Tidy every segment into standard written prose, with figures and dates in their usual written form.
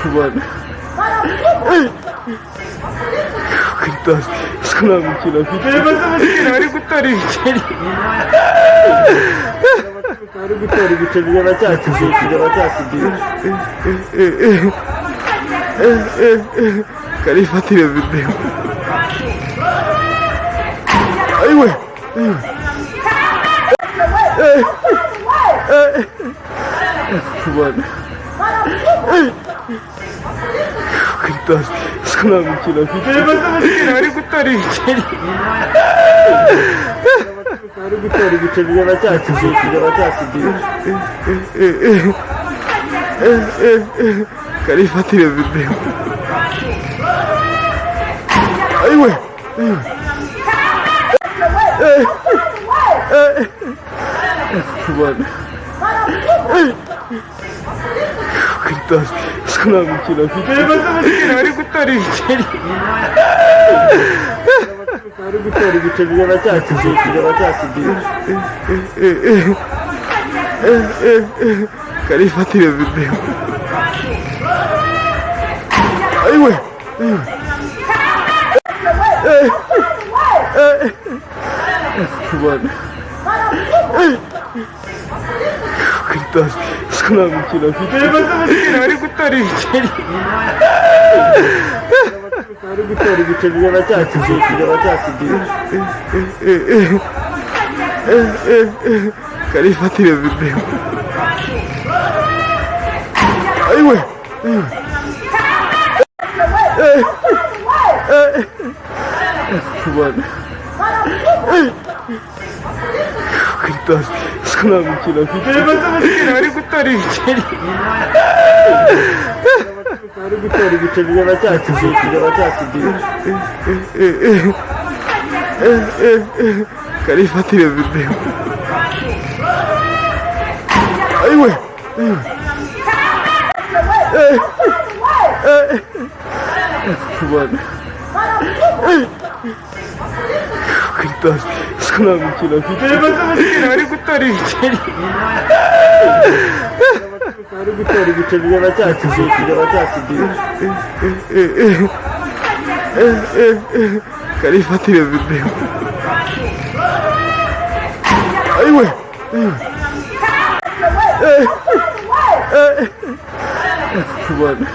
Mano. Então, isso não é mentira, filho. Ele vai ser mentira, ele gustaria de Cara, ele vai ter vídeo. Ai, ué. Mano. Então, isso não é mentira, filho. Ele vai ser mentira, ele gustaria de Cara, ele vai ter vídeo. Ai, ué. Mano. Então, isso não é mentira, filho. Ele vai ser mentira, ele gustaria de Cara, ele vai ter vídeo. Ai, ué. Mano. Então, isso não é mentira, filho. Ele vai ser mentira, ele gustaria de Cara, ele vai ter vídeo. Ai, ué. Mano. Então, isso não é mentira, filho. Ele vai ser mentira, ele gustaria de Cara, ele vai ter vídeo. Ai, ué. Mano. Então, isso não é mentira, filho. Ele vai ser mentira, ele gustaria de Cara, ele vai ter vídeo. Ai, ué. Mano.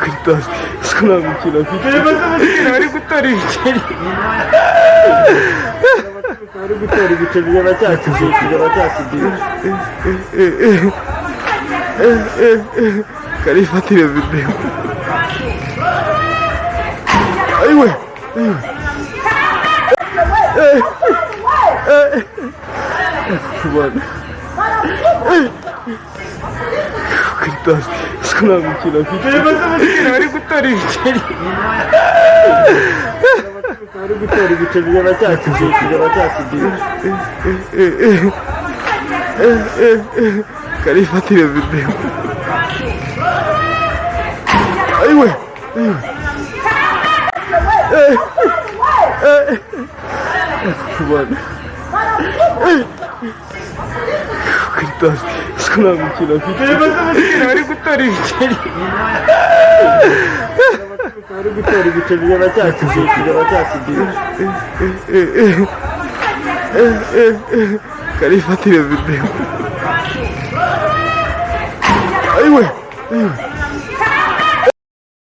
Então, isso não é mentira, filho. Ele vai ser mentira, ele gustaria de Cara, ele vai ter vídeo. Ai, ué. Mano. Então, isso não é mentira, filho. Ele vai ser mentira, ele gustaria de Cara, ele vai ter vídeo. Ai, ué. Mano. Então, isso não é mentira, filho. Ele vai ser mentira, ele gustaria de Cara, ele vai ter vídeo. Ai, ué.